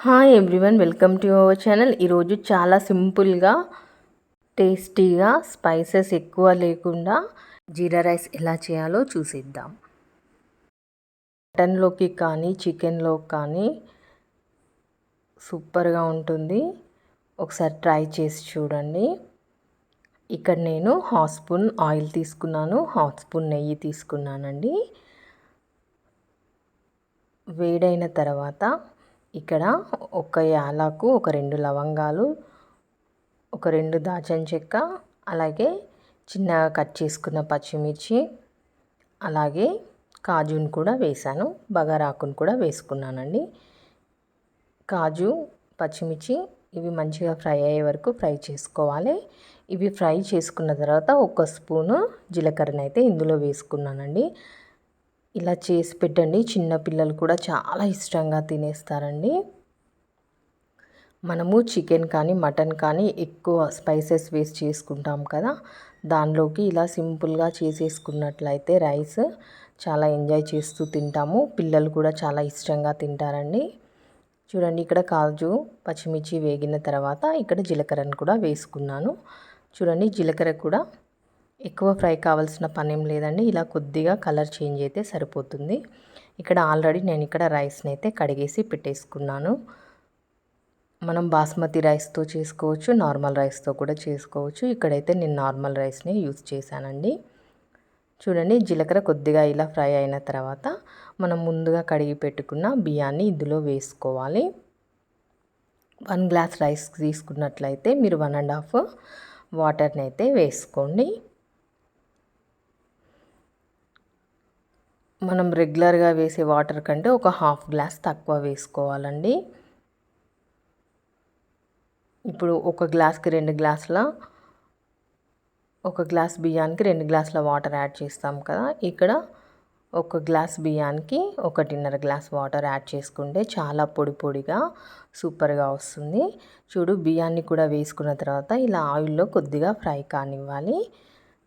Hi everyone, welcome to our channel. ఈరోజు చాలా సింపుల్గా టేస్టీగా స్పైసెస్ ఎక్కువ లేకుండా జీరా రైస్ ఎలా చేయాలో చూసిద్దాం. మటన్లోకి కానీ చికెన్లోకి కానీ సూపర్గా ఉంటుంది. ఒకసారి ట్రై చేసి చూడండి. ఇక్కడ నేను 1/2 స్పూన్ ఆయిల్ తీసుకున్నాను, 1/2 స్పూన్ నెయ్యి తీసుకున్నానండి. వేడైన తర్వాత ఇక్కడ ఒక యాలకు, ఒక 2 లవంగాలు, ఒక 2 దాల్చిన చెక్క, అలాగే చిన్నగా కట్ చేసుకున్న పచ్చిమిర్చి, అలాగే కాజును కూడా వేసాను, బగారాకును కూడా వేసుకున్నానండి. కాజు, పచ్చిమిర్చి ఇవి మంచిగా ఫ్రై అయ్యే వరకు ఫ్రై చేసుకోవాలి. ఇవి ఫ్రై చేసుకున్న తర్వాత 1 స్పూను జీలకర్రనైతే ఇందులో వేసుకున్నానండి. ఇలా చేసి పెట్టండి, చిన్నపిల్లలు కూడా చాలా ఇష్టంగా తినేస్తారండి. మనము చికెన్ కానీ మటన్ కానీ ఎక్కువ స్పైసెస్ వేసి చేసుకుంటాం కదా, దానిలోకి ఇలా సింపుల్గా చేసేసుకున్నట్లయితే రైస్ చాలా ఎంజాయ్ చేస్తూ తింటాము. పిల్లలు కూడా చాలా ఇష్టంగా తింటారండి. చూడండి, ఇక్కడ కాజు పచ్చిమిర్చి వేగిన తర్వాత ఇక్కడ జీలకర్రను కూడా వేసుకున్నాను. చూడండి, జీలకర్ర కూడా ఎక్కువ ఫ్రై కావాల్సిన పని ఏం లేదండి. ఇలా కొద్దిగా కలర్ చేంజ్ అయితే సరిపోతుంది. ఇక్కడ ఆల్రెడీ నేను ఇక్కడ రైస్ని అయితే కడిగేసి పెట్టేసుకున్నాను. మనం బాస్మతి రైస్తో చేసుకోవచ్చు, నార్మల్ రైస్తో కూడా చేసుకోవచ్చు. ఇక్కడైతే నేను నార్మల్ రైస్ని యూజ్ చేశానండి. చూడండి, జీలకర్ర కొద్దిగా ఇలా ఫ్రై అయిన తర్వాత మనం ముందుగా కడిగి పెట్టుకున్న బియ్యాన్ని ఇందులో వేసుకోవాలి. 1 గ్లాస్ రైస్ తీసుకున్నట్లయితే మీరు 1.5 వాటర్ని అయితే వేసుకోండి. మనం రెగ్యులర్గా వేసే వాటర్ కంటే ఒక 1/2 గ్లాస్ తక్కువ వేసుకోవాలండి. ఇప్పుడు ఒక గ్లాస్కి 2 గ్లాసుల, ఒక గ్లాస్ బియ్యానికి 2 గ్లాసుల వాటర్ యాడ్ చేస్తాం కదా, ఇక్కడ ఒక గ్లాస్ బియ్యానికి 1.5 గ్లాస్ వాటర్ యాడ్ చేసుకుంటే చాలా పొడి పొడిగా సూపర్గా వస్తుంది. చూడు, బియ్యాన్ని కూడా వేసుకున్న తర్వాత ఇలా ఆయిల్లో కొద్దిగా ఫ్రై కానివ్వాలి.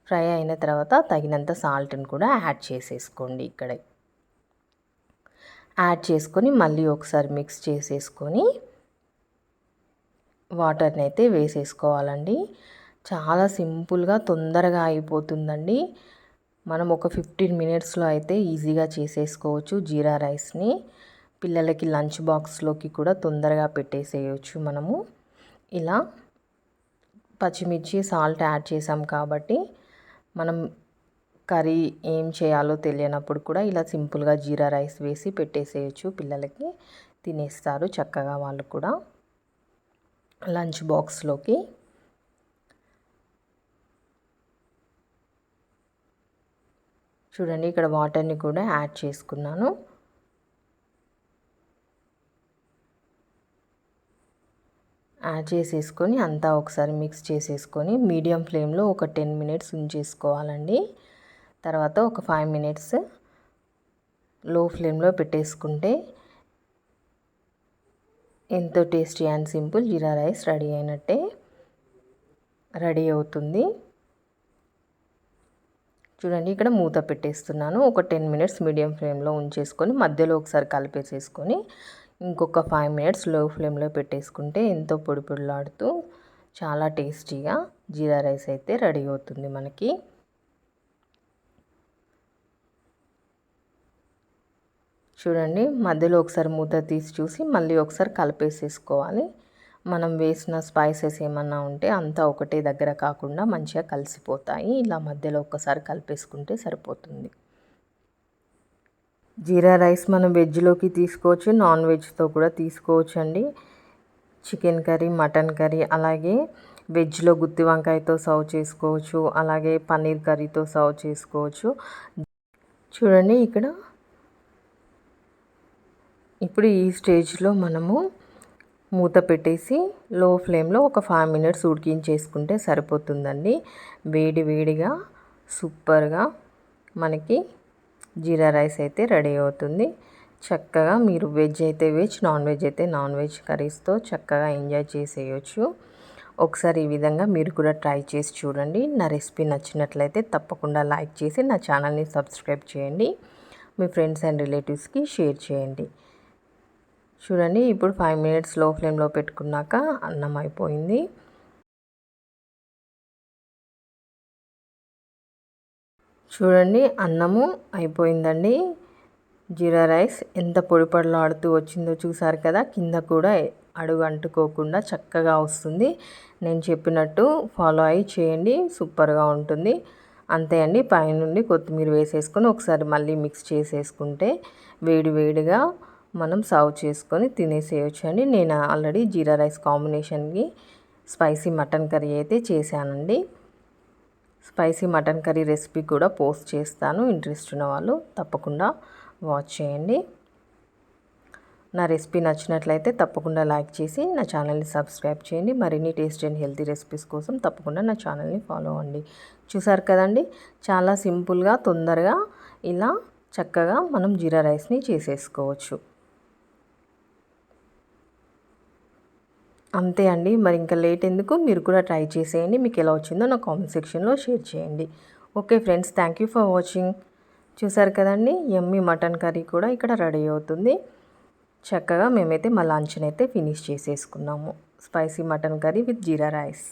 ఫ్రై అయిన తర్వాత తగినంత సాల్ట్ని కూడా యాడ్ చేసేసుకోండి. ఇక్కడ యాడ్ చేసుకొని మళ్ళీ ఒకసారి మిక్స్ చేసేసుకొని వాటర్ని అయితే వేసేసుకోవాలండి. చాలా సింపుల్గా తొందరగా అయిపోతుందండి. మనం ఒక 15 మినిట్స్లో అయితే ఈజీగా చేసేసుకోవచ్చు జీరా రైస్ని. పిల్లలకి లంచ్ బాక్స్లోకి కూడా తొందరగా పెట్టేసేయచ్చు. మనము ఇలా పచ్చిమిర్చి సాల్ట్ యాడ్ చేసాం కాబట్టి మనం కర్రీ ఏం చేయాలో తెలియనప్పుడు కూడా ఇలా సింపుల్గా జీరా రైస్ వేసి పెట్టేసేయచ్చు. పిల్లలకి తినేస్తారు చక్కగా వాళ్ళు కూడా లంచ్ బాక్స్లోకి. చూడండి, ఇక్కడ వాటర్ని కూడా యాడ్ చేసుకున్నాను. యాడ్ చేసేసుకొని అంతా ఒకసారి మిక్స్ చేసేసుకొని మీడియం ఫ్లేమ్లో ఒక 10 మినిట్స్ ఉంచేసుకోవాలండి. తర్వాత ఒక 5 మినిట్స్ లో ఫ్లేమ్లో పెట్టేసుకుంటే ఎంతో tasty and simple jeera rice ready అవుతుంది. చూడండి, ఇక్కడ మూత పెట్టేస్తున్నాను. ఒక 10 మినిట్స్ మీడియం ఫ్లేమ్లో ఉంచేసుకొని మధ్యలో ఒకసారి కలిపేసేసుకొని ఇంకొక 5 మినిట్స్ లో ఫ్లేమ్లో పెట్టేసుకుంటే ఎంతో పొడి పొడిలాడుతూ చాలా టేస్టీగా జీరా రైస్ అయితే రెడీ అవుతుంది మనకి. చూడండి, మధ్యలో ఒకసారి మూత తీసి చూసి మళ్ళీ ఒకసారి కలిపేసేసుకోవాలి. మనం వేసిన స్పైసెస్ ఏమన్నా ఉంటే అంతా ఒకటే దగ్గర కాకుండా మంచిగా కలిసిపోతాయి. ఇలా మధ్యలో ఒకసారి కలిపేసుకుంటే సరిపోతుంది. జీరా రైస్ మనం వెజ్లోకి తీసుకోవచ్చు, నాన్ వెజ్తో కూడా తీసుకోవచ్చు అండి. చికెన్ కర్రీ, మటన్ కర్రీ, అలాగే వెజ్లో గుత్తి వంకాయతో సర్వ్ చేసుకోవచ్చు, అలాగే పన్నీర్ కర్రీతో సర్వ్ చేసుకోవచ్చు. చూడండి, ఇప్పుడు ఈ స్టేజ్లో మనము మూత పెట్టేసి లో ఫ్లేమ్లో ఒక 5 మినిట్స్ ఉడికించేసుకుంటే సరిపోతుందండి. వేడి వేడిగా సూపర్గా మనకి జీరా రైస్ అయితే రెడీ అవుతుంది. చక్కగా మీరు వెజ్ అయితే వెజ్, నాన్ వెజ్ అయితే నాన్ వెజ్ కర్రీస్తో చక్కగా ఎంజాయ్ చేసేయచ్చు. ఒకసారి ఈ విధంగా మీరు కూడా ట్రై చేసి చూడండి. నా రెసిపీ నచ్చినట్లయితే తప్పకుండా లైక్ చేసి నా ఛానల్ని సబ్స్క్రైబ్ చేయండి. మీ ఫ్రెండ్స్ అండ్ రిలేటివ్స్కి షేర్ చేయండి. చూడండి ఇప్పుడు 5 మినిట్స్ లో ఫ్లేమ్లో పెట్టుకున్నాక అన్నం అయిపోయింది. చూడండి అన్నము అయిపోయిందండి. జీరా రైస్ ఎంత పొడి పొడిలాడుతూ వచ్చిందో చూసారు కదా. కింద కూడా అడుగు అంటుకోకుండా చక్కగా వస్తుంది. నేను చెప్పినట్టు ఫాలో అయ్యి చేయండి, సూపర్గా ఉంటుంది. అంతే అండి. పైనుండి కొత్తిమీర వేసేసుకొని ఒకసారి మళ్ళీ మిక్స్ చేసేసుకుంటే వేడి వేడిగా మనం సర్వ్ చేసుకొని తినేసేయచ్చు అండి. నేను ఆల్రెడీ జీరా రైస్ కాంబినేషన్కి స్పైసీ మటన్ కర్రీ అయితే చేశానండి. స్పైసీ మటన్ కర్రీ రెసిపీ కూడా పోస్ట్ చేస్తాను. ఇంట్రెస్ట్ ఉన్న వాళ్ళు తప్పకుండా వాచ్ చేయండి. నా రెసిపీ నచ్చినట్లయితే తప్పకుండా లైక్ చేసి నా ఛానల్ని సబ్స్క్రైబ్ చేయండి. మరిన్ని టేస్టీ అండ్ హెల్తీ రెసిపీస్ కోసం తప్పకుండా నా ఛానల్ని ఫాలో అవ్వండి. చూసారు కదండి, చాలా సింపుల్గా తొందరగా ఇలా చక్కగా మనం జీరా రైస్ని చేసేసుకోవచ్చు. అంతే అండి. మరి ఇంకా లేట్ ఎందుకు, మీరు కూడా ట్రై చేసేయండి. మీకు ఎలా వచ్చిందో నా కామెంట్ సెక్షన్లో షేర్ చేయండి. Okay friends, thank you for watching. చూసారు కదండి, యమ్మీ మటన్ కర్రీ కూడా ఇక్కడ రెడీ అవుతుంది. చక్కగా మేమైతే మా లంచ్ని అయితే ఫినిష్ చేసేసుకున్నాము. Spicy mutton curry with jeera rice.